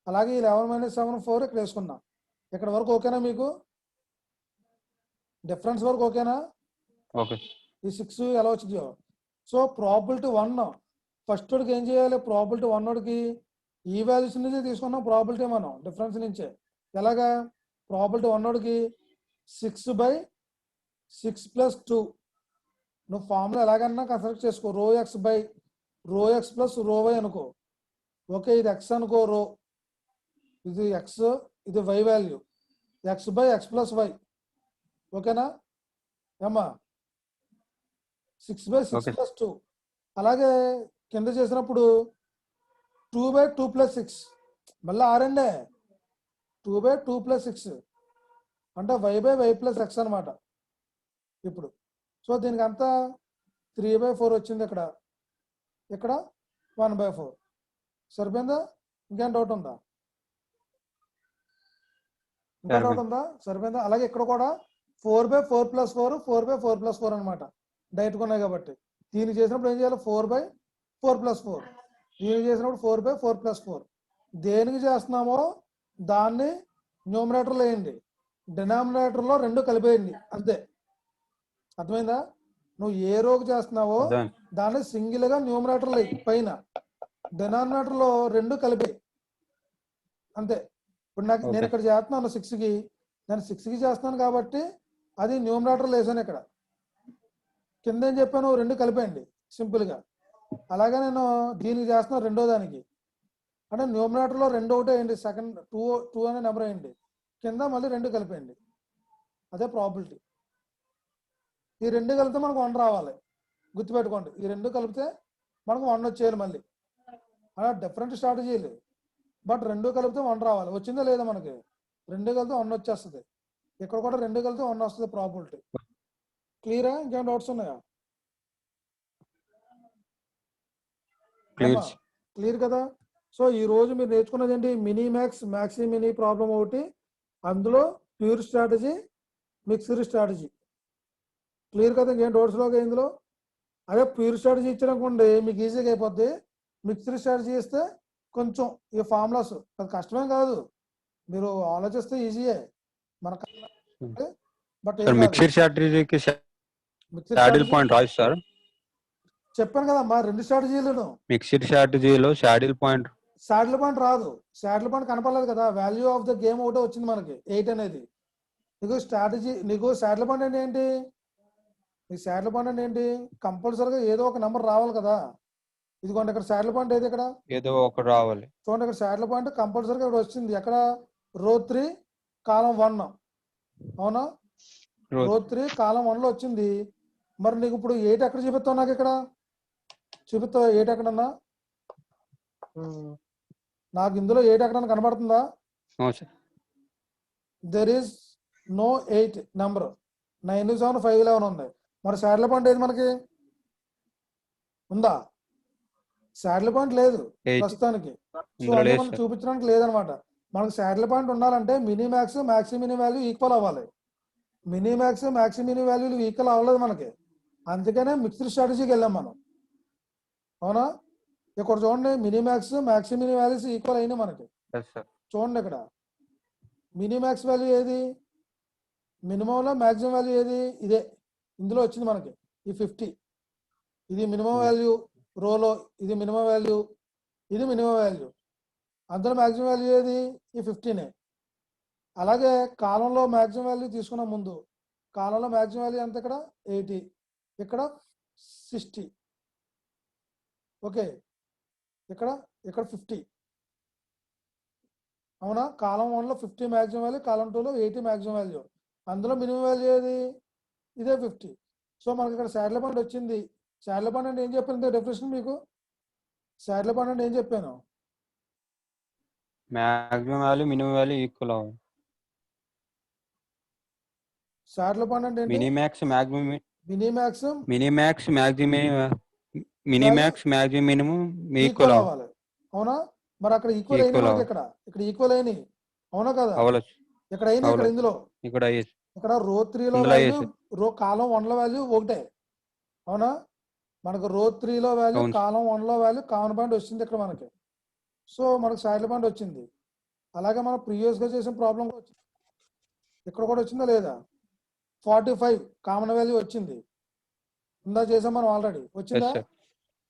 అలాగే 11 - 7 4 ఇక్కడ వేసుకున్నా. ఇక్కడ వరకు ఓకేనా మీకు? డిఫరెన్స్ వరకు ఓకేనా? ఓకే. ఈ 6 ఎలా వచ్చిందో. సో ప్రాబిలిటీ 1 ఫస్ట్ వాడికి ఏం చేయాలి? ప్రాబిలిటీ 1 వాడికి ఈ వాల్యూస్ నుంచి తీసుకున్నాం ప్రాబిలిటీ మనం డిఫరెన్స్ నుంచే. ఎలాగా? ప్రాబిలిటీ 1 వాడికి 6/6 + 2 నువ్వు ఫార్ములా ఎలాగన్నా కన్స్ట్రక్ట్ చేసుకో. రో X by rho X plus రో వై అనుకో. ఓకే, ఇది ఎక్స్ అనుకో, రో ఇది ఎక్స్, ఇది వై వాల్యూ. x/x + y. ఓకేనా ఏమ్మా? 6/6 + 2. అలాగే కింద చేసినప్పుడు 2/2 + 6 మళ్ళీ ఆరండే 2/2 + 6 అంటే y/y + x అనమాట. ఇప్పుడు సో దీనికి అంతా 3/4 వచ్చింది. ఇక్కడ 1/4 సరిపోయిందా? ఇంకేం డౌట్ ఉందా? సరిపోయిందా? అలాగే ఇక్కడ కూడా 4/4 + 4 4/4 + 4 అనమాట. డైరెక్ట్గా ఉన్నాయి కాబట్టి దీన్ని చేసినప్పుడు ఏం చేయాలి? 4/4 + 4. దీన్ని చేసినప్పుడు 4/4 + 4. దేనికి చేస్తున్నామో దాన్ని న్యూమరేటర్లో వేయండి, డినామినేటర్లో 2 కలిపేయండి, అంతే. అర్థమైందా? నువ్వు ఏ రోకి చేస్తున్నావో దాన్ని సింగిల్ గా న్యూమరేటర్లో పైన, డినామినేటర్లో 2 కలిపి, అంతే. ఇప్పుడు నేను ఇక్కడ చేస్తున్నాను 6కి, నేను 6కి చేస్తున్నాను కాబట్టి అది న్యూమరేటర్లో వేసాను. ఇక్కడ కింద ఏం చెప్పాను? 2 కలిపేయండి సింపుల్ గా. అలాగే నేను దీనికి చేస్తున్నాను రెండో దానికి, అంటే న్యూమరేటర్లో 2 ఒకటే వేయండి, సెకండ్ 2 అనే నెంబర్ వేయండి, కింద మళ్ళీ 2 కలిపేయండి. అదే ప్రాబిలిటీ. ఈ 2 కలిపితే మనకు 1 రావాలి, గుర్తుపెట్టుకోండి. ఈ 2 కలిపితే మనకు 1 వచ్చేయాలి మళ్ళీ. అలా డిఫరెంట్ స్ట్రాటజీలు, బట్ 2 కలిపితే 1 రావాలి. వచ్చిందా లేదా? మనకి 2 కలిపితే 1 వచ్చేస్తుంది. ఇక్కడ కూడా 2 కలిపితే 1 వస్తుంది ప్రాబిలిటీ. క్లియరా? ఇంకేం డౌట్స్ ఉన్నాయా? క్లియర్ కదా? సో ఈ రోజు మీరు నేర్చుకున్నది ఏంటి? Mini max, maxi mini problem ఒకటి, అందులో pure strategy, mixed strategy. Clear కదా? ఇంకేం డౌట్స్ లోగా ఇందులో? అదే ప్యూర్ స్ట్రాటజీ ఇచ్చారనుకోండి మీకు ఈజీగా అయిపోద్ది. మిక్స్డ్ స్ట్రాటజీ ఇస్తే కొంచెం ఈ ఫార్ములాస్ అది కష్టమేం కాదు, మీరు ఆలోచిస్తే ఈజీయే. మనకు బట్ సార్ మిక్స్డ్ స్ట్రాటజీకి షాడిల్ పాయింట్ రాదు సార్. చెప్పాను కదమ్మా 2 స్ట్రాటజీలను. మిక్స్డ్ స్ట్రాటజీలో షాడిల్ పాయింట్ సాడిల్ పాయింట్ రాదు, సాడిల్ పాయింట్ కనపడలేదు కదా, వాల్యూ ఆఫ్ ద గేమ్ ఒకటే వచ్చింది మనకి 8 అనేది. నీకు స్ట్రాటజీ, నీకు సాడిల్ పాయింట్ అంటే ఏంటి, నీకు సాడిల్ పాయింట్ అంటే ఏంటి, కంపల్సరీగా ఏదో ఒక నెంబర్ రావాలి కదా. ఇదిగోండి ఇక్కడ సాడిల్ పాయింట్ ఏది, ఇక్కడ ఏదో ఒకటి రావాలి. చూడండి ఇక్కడ సాడిల్ పాయింట్ కంపల్సరీగా ఇక్కడ వచ్చింది, ఎక్కడ రో 3 కాలం 1, అవునా, రో 3 కాలం 1 లో వచ్చింది. మరి నీకు ఇప్పుడు 8 ఎక్కడ చూపిస్తావు, నాకు ఇక్కడ చూపిస్తావు 8 ఎక్కడన్నా, నాకు ఇందులో 8 ఎక్కడన్నా కనబడుతుందా? దెర్ ఈస్ నో 8 నెంబర్, 9 7 5 11 ఉంది. మరి సాడిల్ పాయింట్ ఏది మనకి ఉందా? సాడిల్ పాయింట్ లేదు ప్రస్తుతానికి. సో అందులో మనం చూపించడానికి లేదనమాట. మనకు సాడిల్ పాయింట్ ఉండాలంటే mini max maxi mini value equal అవ్వాలి. మినీ మ్యాక్స్ మ్యాక్సి మినీ వాల్యూలు ఈక్వల్ అవ్వలేదు మనకి, అందుకనే మిక్స్డ్ స్ట్రాటజీకి వెళ్ళాం మనం, అవునా. ఇక్కడ చూడండి mini max maxi mini values equal అయినాయి మనకి. చూడండి ఇక్కడ మినీ మ్యాక్స్ వాల్యూ ఏది, మినిమంలో మ్యాక్సిమం వాల్యూ ఏది, ఇదే ఇందులో వచ్చింది మనకి ఈ 50. ఇది మినిమం వాల్యూ రోలో, ఇది మినిమం వాల్యూ, ఇది మినిమం వాల్యూ. అందులో మ్యాక్సిమం వాల్యూ ఏది, ఈ 15. అలాగే కాలంలో మ్యాక్సిమం వాల్యూ తీసుకున్న ముందు, కాలంలో మ్యాక్సిమం వాల్యూ ఎంత, ఇక్కడ 80, ఇక్కడ 60, ఓకే, ఇక్కడ 50, అవునా. కాలం 1లో 50 మ్యాక్సిమం వాల్యూ, కాలం 2లో 80 మ్యాక్సిమం వాల్యూ. అందులో మినిమం వాల్యూ ఏది, ఇదే 50. సో మనకి ఇక్కడ సాడిల్ పాయింట్ వచ్చింది. సాడిల్ పాయింట్ అంటే ఏం చెప్పాను డెఫినేషన్ మీకు, సాడిల్ పాయింట్ అంటే ఏం చెప్పాను, maximum value minimum value equal అవ్వాలి. సాడిల్ పాయింట్ అంటే ఏంటి, mini max maximum minimum equal అవ్వాలి, అవునా. మరి అక్కడ ఈక్వల్ అయినాయి మనకి, ఇక్కడ ఈక్వల్ అయినాయి, అవునా కదా. ఇక్కడ అయినాయి, ఇక్కడ ఇందులో ఇక్కడ రో 3లో వాల్యూ, రో కాలం 1లో వాల్యూ ఒకటే, అవునా. మనకు రో 3లో వాల్యూ, కాలం 1లో వాల్యూ కామన్ పాయింట్ వచ్చింది ఇక్కడ మనకి. సో మనకు సాడిల్ పాయింట్ వచ్చింది. అలాగే మనం ప్రీవియస్ గా చేసిన ప్రాబ్లం ఇక్కడ కూడా వచ్చిందా లేదా, 45 కామన్ వాల్యూ వచ్చింది, ఇందా చేసాం మనం ఆల్రెడీ, వచ్చిందా.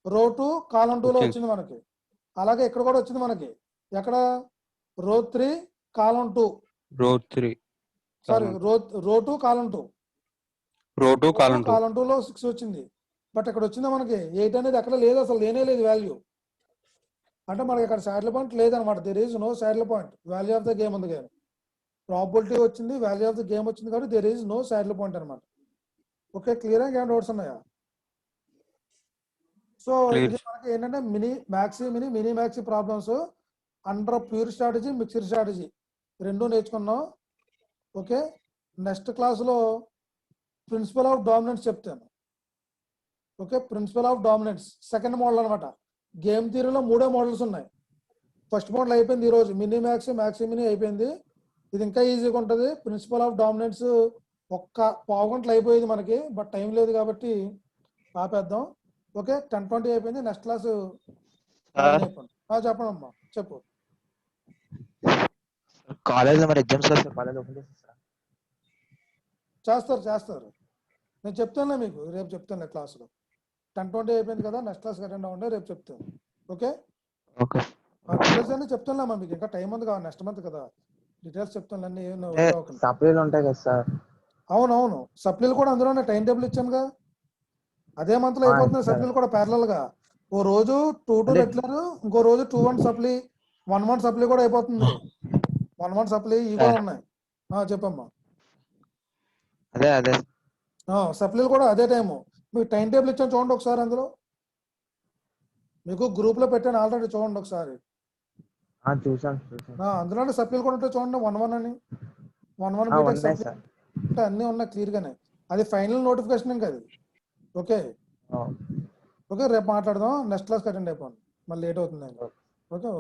రో 2 కాలం 2లో వచ్చింది మనకి. అలాగే ఇక్కడ కూడా వచ్చింది మనకి, ఎక్కడ రో 3 కాలం 2, సారీ రో 2 కాలం 2లో 6 వచ్చింది. బట్ ఇక్కడ వచ్చిందా మనకి 8 అనేది ఎక్కడ లేదు, అసలు లేనే లేదు వాల్యూ. అంటే మనకి ఇక్కడ సాడిల్ పాయింట్ లేదనమాట. There is no saddle point, value of the game ఉంది కానీ ప్రాబిలిటీ వచ్చింది, వాల్యూ ఆఫ్ ద గేమ్ వచ్చింది కాబట్టి there is no saddle point అనమాట. ఓకే, క్లియర్ గా డౌట్స్ ఉన్నాయా? సో ఇది మనకి ఏంటంటే mini maxi problems under pure strategy, mixed strategy రెండు నేర్చుకున్నాం. ఓకే, నెక్స్ట్ క్లాస్లో ప్రిన్సిపల్ ఆఫ్ డామినెన్స్ చెప్తాను. Okay, principle of dominance second model అనమాట. గేమ్ థియరీలో 3 మోడల్స్ ఉన్నాయి. ఫస్ట్ మోడల్ అయిపోయింది ఈరోజు, మినీ మ్యాక్స్ మ్యాక్సి మినీ అయిపోయింది. ఇది ఇంకా ఈజీగా ఉంటుంది. ప్రిన్సిపల్ ఆఫ్ డామినెన్స్ ఒక్క పావు గంటలు అయిపోయేది మనకి, బట్ టైం లేదు కాబట్టి ఆపేద్దాం. ఓకే, 10:20 అయిపోయింది. నెక్స్ట్ క్లాస్ చెప్పండి అమ్మా, చెప్పు. కాలేజ్ మరి ఎగ్జామ్స్ వస్తే కాలేజ్ ఓపెన్ చేస్తారు. నేను చెప్తానులే మీకు, రేపు చెప్తానులే క్లాస్లో. 10:20 అయిపోయింది కదా, నెక్స్ట్ క్లాస్ అటెండ్ అవ్వండి, రేపు చెప్తాను. ఓకే, డీటెయిల్స్ అన్ని చెప్తానులేమ్మా మీకు, ఇంకా టైం ఉంది కదా, నెక్స్ట్ మంత్ కదా, డీటెయిల్స్ చెప్తాను అన్ని. సప్లీలు ఉంటాయి కదా సార్? అవునవును, సప్లీలు కూడా అందులోనే టైం టేబుల్ ఇచ్చానుగా, అదే మంత్ లో అయిపోతుంది సప్లీలు కూడా ప్యారలల్ గా. ఓ రోజు 2 రెగ్యులర్, ఇంకో రోజు 2-1 సప్లీ, 1 సప్లీ కూడా అయిపోతుంది. 1 సప్లీ ఇవి కూడా ఉన్నాయి. చెప్పమ్మా. అదే సప్లీలు కూడా అదే టైము. మీకు టైం టేబుల్ ఇచ్చాను చూడండి ఒకసారి, అందులో మీకు గ్రూప్ లో పెట్టాను ఆల్రెడీ, చూడండి ఒకసారి. అందులోనే సప్లీలు కూడా ఉంటాయి చూడండి, 1-1 అని, 1-1 బీటెక్ సప్లీ అన్ని ఉన్నాయి క్లియర్ గానే. అది ఫైనల్ నోటిఫికేషన్ ఇంకా అది. ఓకే, రేపు మాట్లాడదాం. నెక్స్ట్ క్లాస్ అటెండ్ అయిపోండి, మళ్ళీ లేట్ అవుతుంది. ఓకే.